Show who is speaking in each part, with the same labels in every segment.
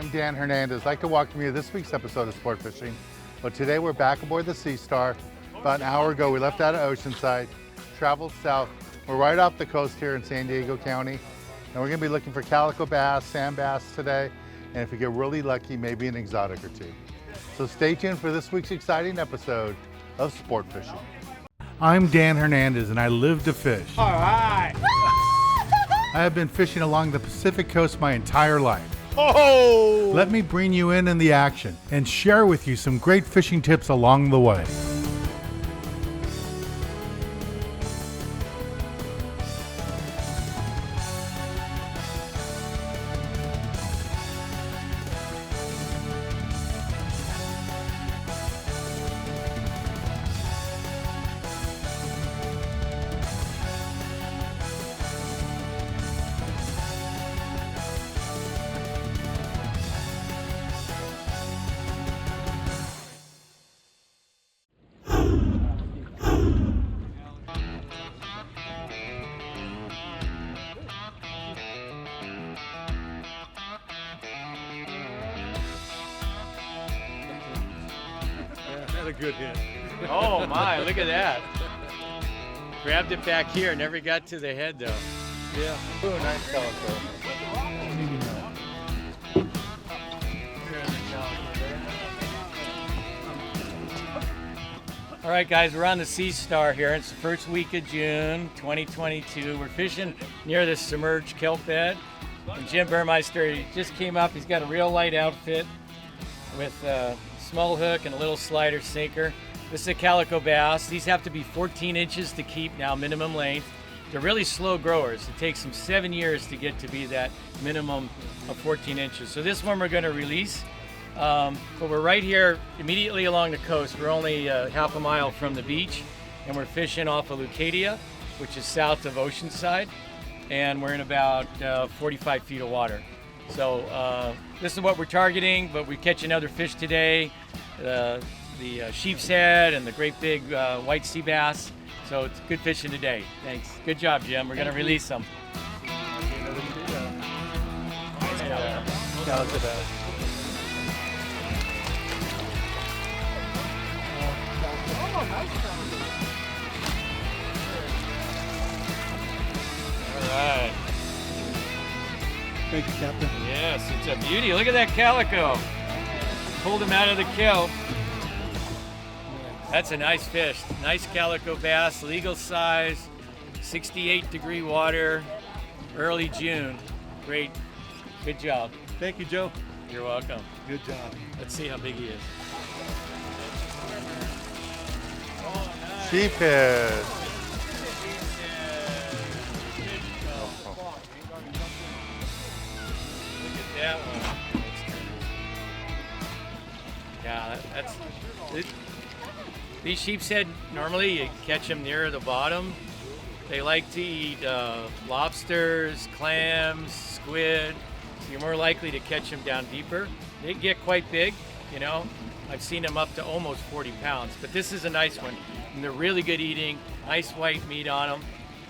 Speaker 1: I'm Dan Hernandez. I'd like to welcome you to this week's episode of Sport Fishing. Well, today we're back aboard the Sea Star. About an hour ago, we left out of Oceanside, traveled south. We're right off the coast here in San Diego County, and we're gonna be looking for calico bass, sand bass today, and if we get really lucky, maybe an exotic or two. So stay tuned for this week's exciting episode of Sport Fishing. I'm Dan Hernandez, and I live to fish.
Speaker 2: All right.
Speaker 1: I have been fishing along the Pacific coast my entire life.
Speaker 2: Oh!
Speaker 1: Let me bring you in the action and share with you some great fishing tips along the way.
Speaker 2: A good hit.
Speaker 3: Oh my, look at that. Grabbed it back here, never got to the head though.
Speaker 2: Yeah.
Speaker 1: Ooh, nice calico.
Speaker 3: All right guys, we're on the Sea Star here. It's the first week of June 2022. We're fishing near the submerged kelp bed. And Jim Burmeister, he just came up. He's got a real light outfit with small hook and a little slider sinker. This is a calico bass. These have to be 14 inches to keep now, minimum length. They're really slow growers. It takes them 7 years to get to be that minimum of 14 inches. So this one we're going to release. But we're right here immediately along the coast. We're only half a mile from the beach, and we're fishing off of Leucadia, which is south of Oceanside, and we're in about 45 feet of water. So this is what we're targeting, but we catch another fish today, the sheep's head and the great big white sea bass. So it's good fishing today. Thanks. Good job, Jim. We're going to release them.
Speaker 1: Calico bass.
Speaker 3: All right.
Speaker 2: Thank you, Captain.
Speaker 3: Yes, it's a beauty. Look at that calico. Pulled him out of the kelp. That's a nice fish. Nice calico bass, legal size, 68-degree water, early June. Great. Good job.
Speaker 2: Thank you, Joe.
Speaker 3: You're welcome.
Speaker 2: Good job.
Speaker 3: Let's see how big he is.
Speaker 1: Sheephead.
Speaker 3: Look at that one. Yeah, that's these sheep's head, normally you catch them near the bottom. They like to eat lobsters, clams, squid. So you're more likely to catch them down deeper. They get quite big, you know. I've seen them up to almost 40 pounds, but this is a nice one. And they're really good eating, nice white meat on them.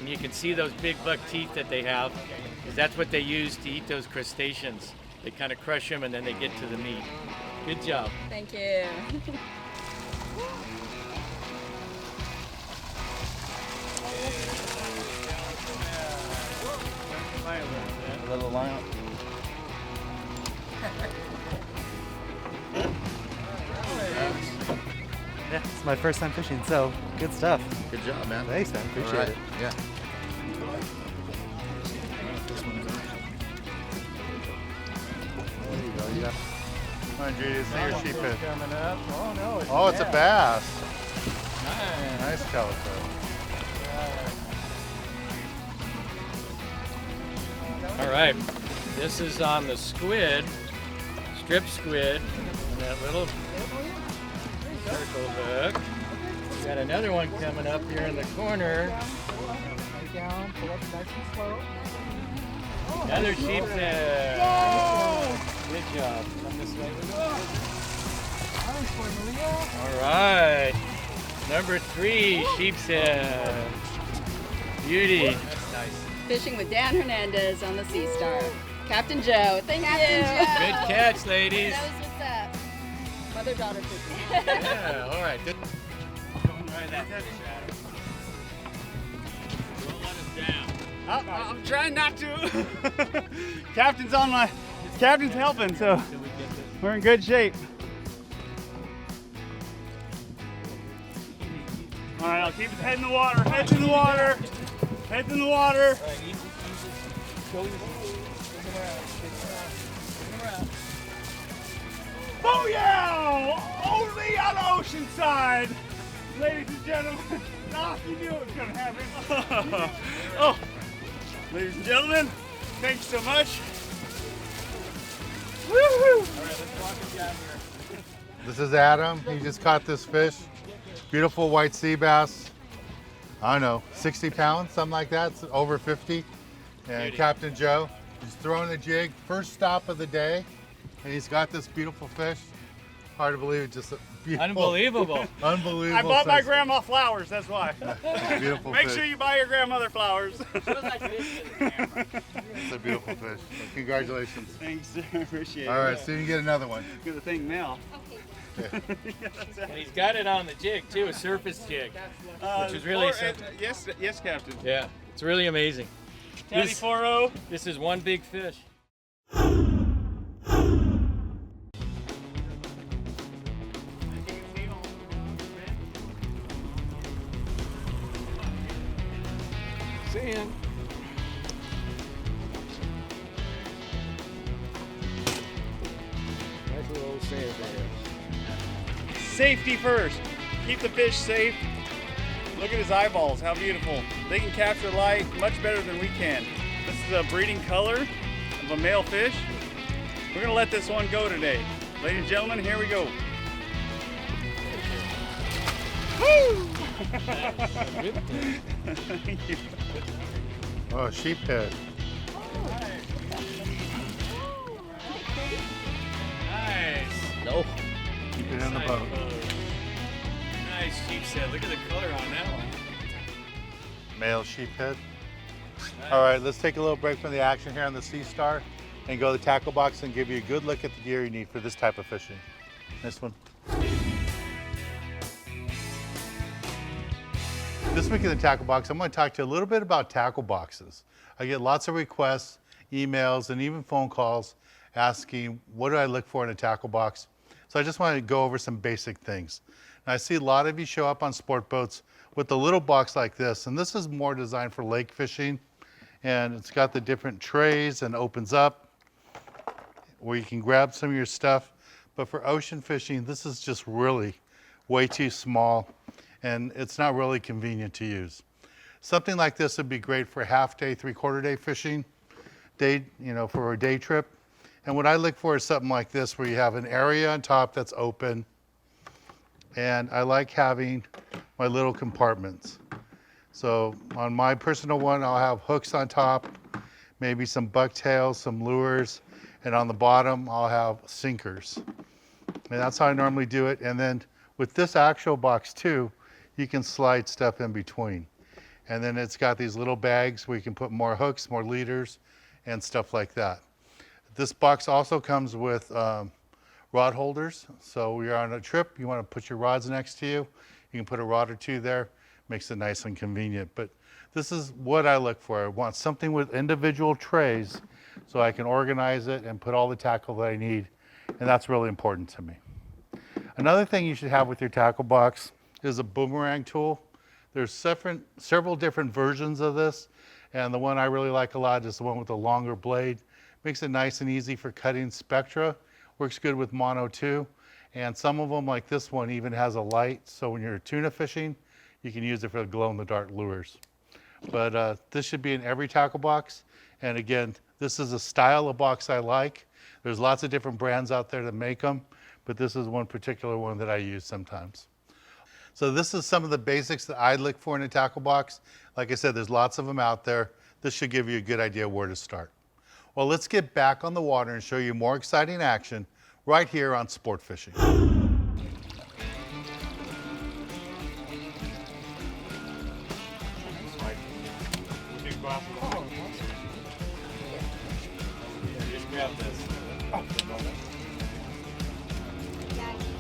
Speaker 3: And you can see those big buck teeth that they have, because that's what they use to eat those crustaceans. They kind of crush them and then they get to the meat. Good job.
Speaker 4: Thank you.
Speaker 1: A little line.
Speaker 5: Yeah, it's my first time fishing, so good stuff.
Speaker 1: Good job, man.
Speaker 5: Thanks, man. Appreciate
Speaker 1: All right.
Speaker 5: it.
Speaker 1: Yeah. There you go. Yeah. Come on, Judy. It's your sheephead.
Speaker 3: Coming up. Oh no!
Speaker 1: Oh, it's a bass.
Speaker 3: Nice.
Speaker 1: Nice calico.
Speaker 3: All right, this is on the squid, strip squid, and that little circle hook. We got another one coming up here in the corner.
Speaker 5: Down, pull up nice and slow.
Speaker 3: Another sheep's head. Good job. Come this way. All right, number 3, sheep's head. Beauty.
Speaker 4: Fishing with Dan Hernandez on the Sea Star. Captain Joe. Thank you.
Speaker 3: Good catch, ladies.
Speaker 4: Knows what's up. Mother-daughter fishing.
Speaker 3: Yeah, all right. Good.
Speaker 5: I'm trying not to. Captain's helping, so we're in good shape. All right, I'll keep his head in the water. Head's in the water. Head's in the water. Oh yeah! Only on Oceanside, ladies and gentlemen. Ah, you knew it was gonna happen. Oh, ladies and gentlemen, thanks so much. Woo-hoo!
Speaker 1: This is Adam. He just caught this fish. Beautiful white sea bass. I don't know, 60 pounds, something like that. It's over 50. And Captain Joe, he's throwing a jig. First stop of the day. And he's got this beautiful fish. Hard to believe, just a beautiful,
Speaker 3: Unbelievable.
Speaker 1: unbelievable.
Speaker 5: I bought my
Speaker 1: size.
Speaker 5: grandma flowers, that's why.
Speaker 1: Beautiful
Speaker 5: Make
Speaker 1: fish.
Speaker 5: sure you buy your grandmother flowers.
Speaker 1: It's a beautiful fish. Congratulations.
Speaker 5: Thanks, sir. Appreciate it.
Speaker 1: All right, so you can get another one.
Speaker 5: Good to thank Mel.
Speaker 3: And he's got it on the jig too, a surface jig, which is really simple.
Speaker 5: Yes, Captain.
Speaker 3: Yeah, it's really amazing.
Speaker 5: Daddy 4-0.
Speaker 3: This is one big fish.
Speaker 2: Sand. Nice little old sand there.
Speaker 5: Safety first. Keep the fish safe. Look at his eyeballs, how beautiful. They can capture light much better than we can. This is a breeding color of a male fish. We're gonna let this one go today. Ladies and gentlemen, here we go. Woo! Thank you.
Speaker 1: Oh, sheephead.
Speaker 3: Nice.
Speaker 2: No.
Speaker 1: Keep it in the boat.
Speaker 3: Nice sheep's head. Look at the color on that one.
Speaker 1: Male sheephead. All right, let's take a little break from the action here on the Sea Star and go to the tackle box and give you a good look at the gear you need for this type of fishing. This one. This week in the tackle box, I'm going to talk to you a little bit about tackle boxes. I get lots of requests, emails, and even phone calls asking, what do I look for in a tackle box? So I just want to go over some basic things. And I see a lot of you show up on sport boats with a little box like this, and this is more designed for lake fishing, and it's got the different trays and opens up where you can grab some of your stuff. But for ocean fishing, this is just really way too small, and it's not really convenient to use. Something like this would be great for half-day, three-quarter-day fishing, for a day trip. And what I look for is something like this, where you have an area on top that's open, and I like having my little compartments. So on my personal one, I'll have hooks on top, maybe some bucktails, some lures, and on the bottom, I'll have sinkers. And that's how I normally do it. And then with this actual box too, you can slide stuff in between. And then it's got these little bags where you can put more hooks, more leaders, and stuff like that. This box also comes with rod holders. So when you're on a trip, you want to put your rods next to you. You can put a rod or two there. Makes it nice and convenient. But this is what I look for. I want something with individual trays so I can organize it and put all the tackle that I need. And that's really important to me. Another thing you should have with your tackle box is a boomerang tool. There's several different versions of this, and the one I really like a lot is the one with the longer blade. Makes it nice and easy for cutting spectra. Works good with mono too. And some of them, like this one, even has a light, so when you're tuna fishing, you can use it for glow-in-the-dark lures. But this should be in every tackle box. And again, this is a style of box I like. There's lots of different brands out there that make them, but this is one particular one that I use sometimes. So this is some of the basics that I look for in a tackle box. Like I said, there's lots of them out there. This should give you a good idea where to start. Well, let's get back on the water and show you more exciting action right here on Sport Fishing.
Speaker 3: grab this.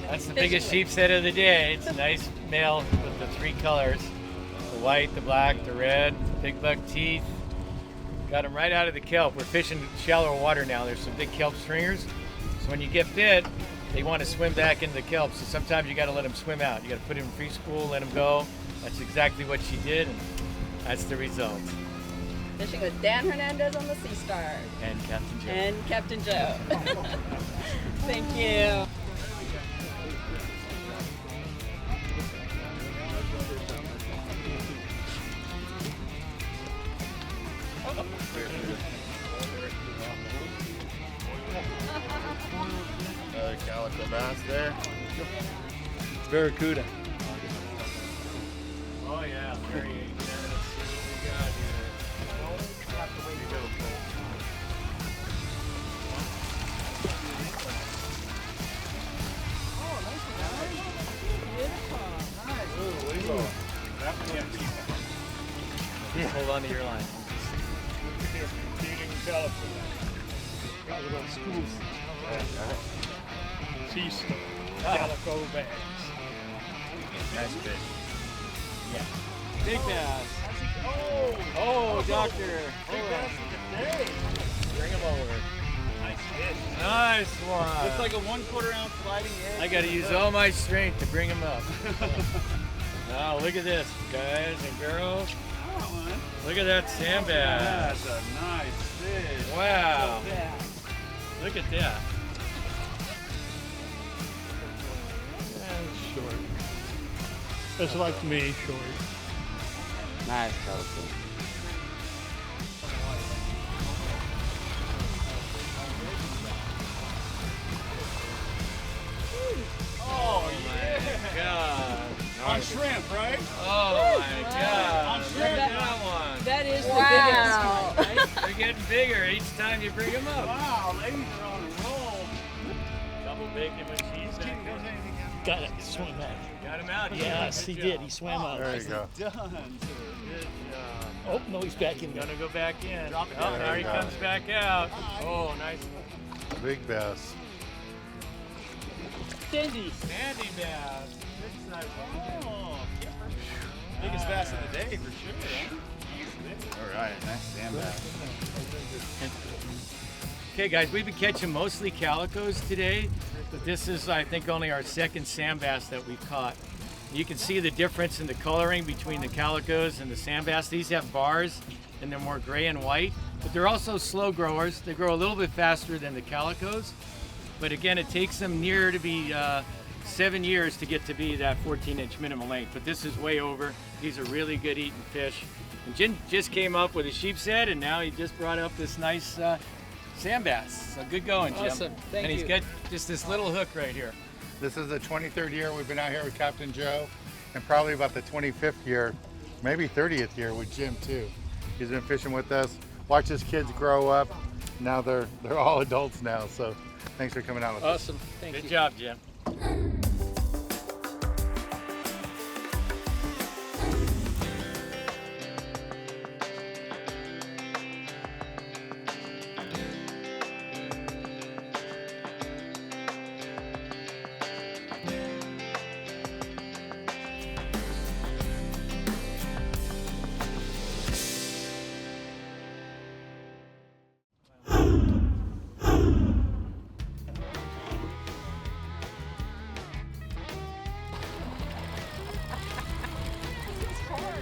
Speaker 3: That's the biggest sheep's head of the day. It's a nice male with the 3 colors. The white, the black, the red, big buck teeth. Got them right out of the kelp. We're fishing shallow water now. There's some big kelp stringers. So when you get bit, they want to swim back into the kelp. So sometimes you got to let them swim out. You got to put them in preschool, let them go. That's exactly what she did, and that's the result.
Speaker 4: Fishing with Dan Hernandez on the Sea Star.
Speaker 3: And Captain Joe.
Speaker 4: And Captain Joe. Thank you.
Speaker 6: Another calico bass there.
Speaker 2: Barracuda.
Speaker 3: Oh yeah, very good. Let's see what we got here. Here you go, Cole. Hold on to your line.
Speaker 2: Calico bass.
Speaker 6: Nice fish.
Speaker 3: Yeah.
Speaker 2: Big bass.
Speaker 5: Oh,
Speaker 2: doctor.
Speaker 5: big bass of the day.
Speaker 3: Bring him over.
Speaker 5: Nice fish.
Speaker 3: Nice one.
Speaker 5: Looks like a 1/4 ounce sliding edge.
Speaker 3: I got to use all my strength to bring him up. Now look at this, guys and girls. Look at that sand bass.
Speaker 5: That's a nice fish.
Speaker 3: Wow. Look at that.
Speaker 2: Short. Just like me, short.
Speaker 6: Nice calico.
Speaker 5: Oh,
Speaker 3: My God.
Speaker 5: on shrimp, right?
Speaker 3: Oh my God.
Speaker 5: On
Speaker 3: Look
Speaker 5: shrimp.
Speaker 3: at that one.
Speaker 4: That is the
Speaker 3: Wow.
Speaker 4: biggest one, right?
Speaker 3: They're getting bigger each time you bring them up.
Speaker 5: Wow, ladies are on a roll.
Speaker 3: Double bacon with cheese. back there.
Speaker 2: Got it. Swim back.
Speaker 3: Got him out.
Speaker 2: Yes,
Speaker 3: Good
Speaker 2: he
Speaker 3: job.
Speaker 2: did. He swam out.
Speaker 1: There you go.
Speaker 5: Done, sir.
Speaker 3: Good job.
Speaker 2: Oh, no, he's back in there.
Speaker 3: Gonna go back in.
Speaker 5: Drop it
Speaker 3: Oh,
Speaker 5: down.
Speaker 3: now he
Speaker 1: There you
Speaker 3: comes back out. Oh, nice.
Speaker 1: Big bass.
Speaker 2: Sandy.
Speaker 3: Sandy bass. Good size one.
Speaker 5: Oh, biggest bass of the day for sure.
Speaker 6: All right, nice sand bass.
Speaker 3: Okay, guys, we've been catching mostly calicos today, but this is, I think, only our second sand bass that we've caught. You can see the difference in the coloring between the calicos and the sand bass. These have bars and they're more gray and white, but they're also slow growers. They grow a little bit faster than the calicos, but again, it takes them near to be 7 years to get to be that 14-inch minimum length, but this is way over. These are really good eating fish. And Jim just came up with a sheep's head, and now he just brought up this nice sand bass. So good going, Jim.
Speaker 2: Awesome. Thank
Speaker 3: and he's
Speaker 2: you.
Speaker 3: got just this little hook right here.
Speaker 1: This is the 23rd year we've been out here with Captain Joe, and probably about the 25th year, maybe 30th year with Jim too. He's been fishing with us. Watch his kids grow up. Now they're all adults now. So thanks for coming out with us.
Speaker 2: Awesome. Thank
Speaker 3: Good
Speaker 2: you.
Speaker 3: job, Jim.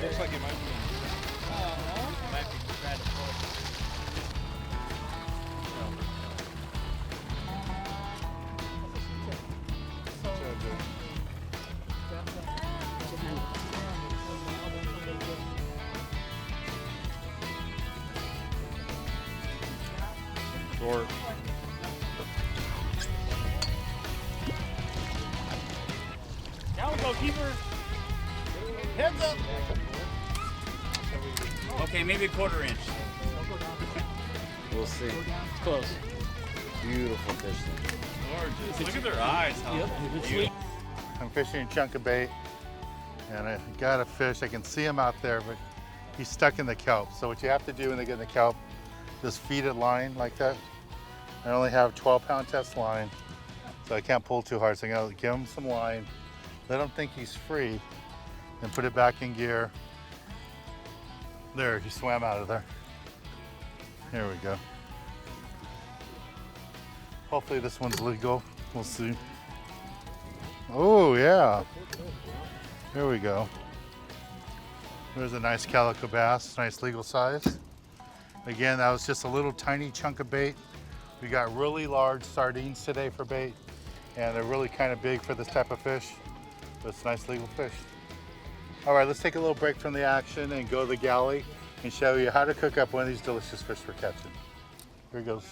Speaker 5: Looks like it might be.
Speaker 3: Might be trying to pull it.
Speaker 6: Short.
Speaker 5: Calico keeper. Heads up. Okay, maybe a 1/4 inch.
Speaker 6: We'll see.
Speaker 2: Close.
Speaker 6: Beautiful fish.
Speaker 5: Gorgeous. Look at their eyes. Huh?
Speaker 2: Yep. It's sweet.
Speaker 1: I'm fishing a chunk of bait, and I got a fish. I can see him out there, but he's stuck in the kelp. So what you have to do when they get in the kelp, just feed it line like that. I only have 12-pound test line, so I can't pull too hard. So I'm gonna give him some line, let him think he's free, and put it back in gear. There, he swam out of there. Here we go. Hopefully this one's legal. We'll see. Oh yeah. Here we go. There's a nice calico bass, nice legal size. Again, that was just a little tiny chunk of bait. We got really large sardines today for bait, and they're really kind of big for this type of fish, but it's a nice legal fish. All right, let's take a little break from the action and go to the galley and show you how to cook up one of these delicious fish for catching. Here goes.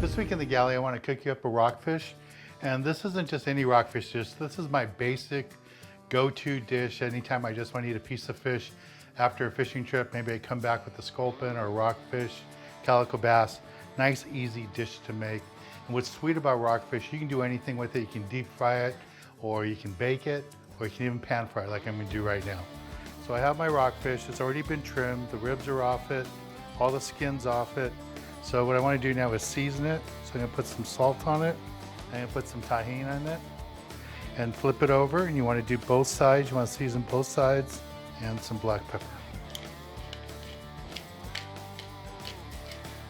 Speaker 1: This week in the galley, I want to cook you up a rockfish. And this isn't just any rockfish dish. This is my basic go-to dish anytime I just want to eat a piece of fish after a fishing trip. Maybe I come back with a sculpin or a rockfish, calico bass. Nice, easy dish to make. And what's sweet about rockfish, you can do anything with it. You can deep fry it, or you can bake it, or you can even pan fry it like I'm gonna do right now. So I have my rockfish. It's already been trimmed. The ribs are off it. All the skin's off it. So what I want to do now is season it. So I'm gonna put some salt on it. I'm gonna put some tahini on it and flip it over, and you want to do both sides. You want to season both sides, and some black pepper.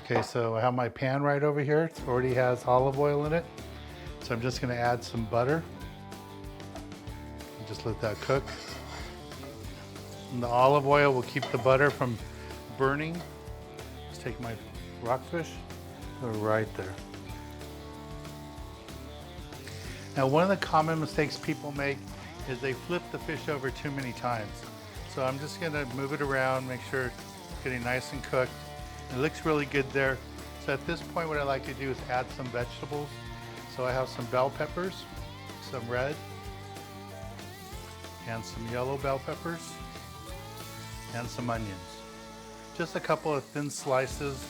Speaker 1: Okay, so I have my pan right over here. It already has olive oil in it. So I'm just gonna add some butter. And just let that cook. And the olive oil will keep the butter from burning. Just take my rockfish, put it right there. Now, one of the common mistakes people make is they flip the fish over too many times. So I'm just gonna move it around, make sure it's getting nice and cooked. It looks really good there. So at this point, what I like to do is add some vegetables. So I have some bell peppers, some red, and some yellow bell peppers, and some onions. Just a couple of thin slices.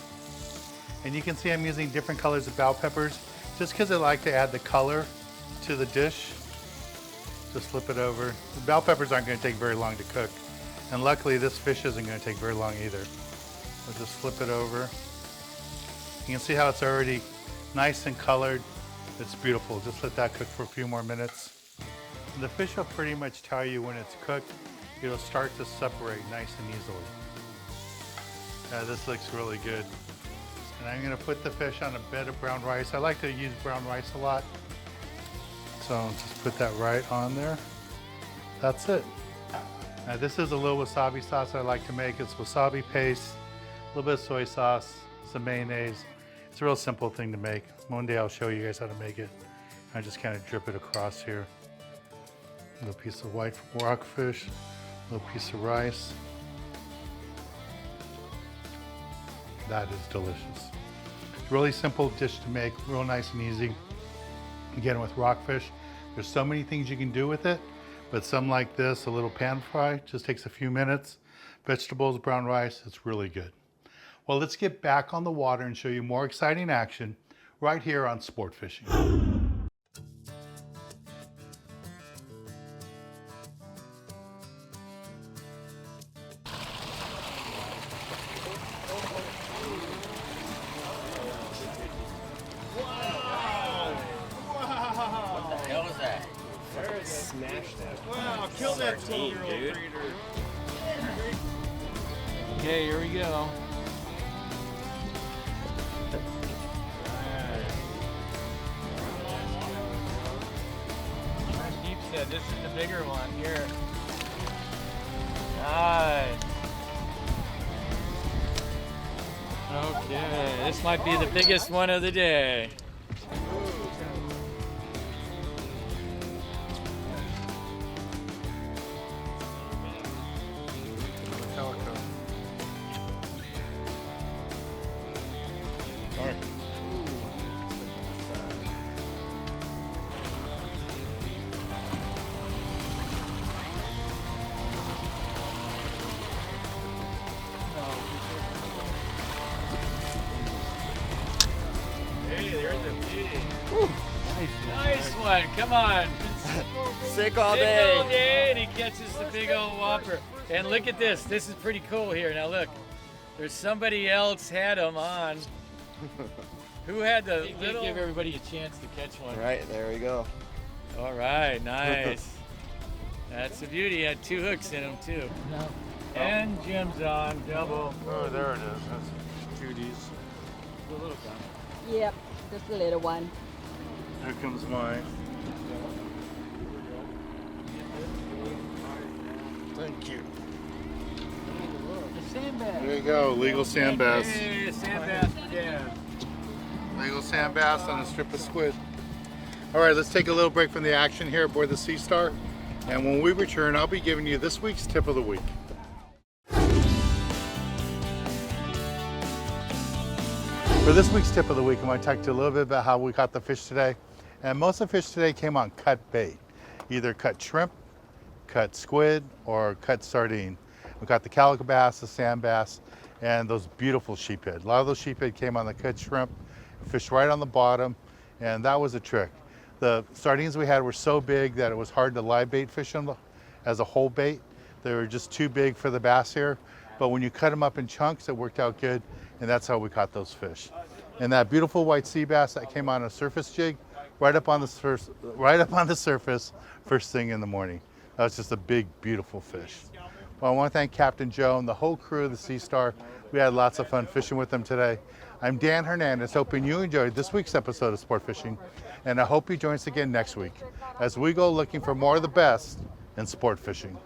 Speaker 1: And you can see I'm using different colors of bell peppers just because I like to add the color to the dish. Just flip it over. The bell peppers aren't going to take very long to cook, and luckily this fish isn't going to take very long either. So just flip it over. You can see how it's already nice and colored. It's beautiful. Just let that cook for a few more minutes. And the fish will pretty much tell you when it's cooked. It'll start to separate nice and easily. This looks really good. And I'm going to put the fish on a bed of brown rice. I like to use brown rice a lot. So just put that right on there. That's it. Now this is a little wasabi sauce I like to make. It's wasabi paste, a little bit of soy sauce, some mayonnaise. It's a real simple thing to make. One day I'll show you guys how to make it. I just kind of drip it across here. A little piece of white rockfish, a little piece of rice. That is delicious. Really simple dish to make, real nice and easy. Again, with rockfish, there's so many things you can do with it, but some like this, a little pan fry, just takes a few minutes. Vegetables, brown rice, it's really good. Well, let's get back on the water and show you more exciting action right here on Sport Fishing.
Speaker 5: Wow, kill that 12-year-old breeder.
Speaker 3: Okay, here we go. Deep said this is the bigger one here. Nice. Okay, this might be the biggest one of the day. Nice one, come on.
Speaker 6: Sick all
Speaker 3: Sick
Speaker 6: day.
Speaker 3: all day, and he catches the big old whopper. And look at this is pretty cool here. Now look, There's somebody else had them on. Who had the
Speaker 2: Give
Speaker 3: little?
Speaker 2: everybody a chance to catch one.
Speaker 6: Right, there we go.
Speaker 3: All right, nice. That's a beauty. Had 2 hooks in them too.
Speaker 2: No.
Speaker 3: And Jim's on double.
Speaker 1: Oh, there it is. That's Judy's.
Speaker 3: The little guy.
Speaker 4: Yep, just a little one.
Speaker 1: Here comes mine. Thank you.
Speaker 2: The sandbag.
Speaker 1: There you go, legal sand bass.
Speaker 3: Hey, sand bass for Dad.
Speaker 1: Legal sand bass on a strip of squid. All right, let's take a little break from the action here aboard the Sea Star. And when we return, I'll be giving you this week's tip of the week. For this week's tip of the week, I'm going to talk to you a little bit about how we caught the fish today. And most of the fish today came on cut bait, either cut shrimp, cut squid, or cut sardine. We got the calico bass, the sand bass, and those beautiful sheephead. A lot of those sheephead came on the cut shrimp, fished right on the bottom, and that was a trick. The sardines we had were so big that it was hard to live bait fish them as a whole bait. They were just too big for the bass here. But when you cut them up in chunks, it worked out good, and that's how we caught those fish. And that beautiful white sea bass that came on a surface jig, right up on the surface, first thing in the morning. That was just a big, beautiful fish. Well, I want to thank Captain Joe and the whole crew of the Sea Star. We had lots of fun fishing with them today. I'm Dan Hernandez, hoping you enjoyed this week's episode of Sport Fishing, and I hope you join us again next week as we go looking for more of the best in sport fishing.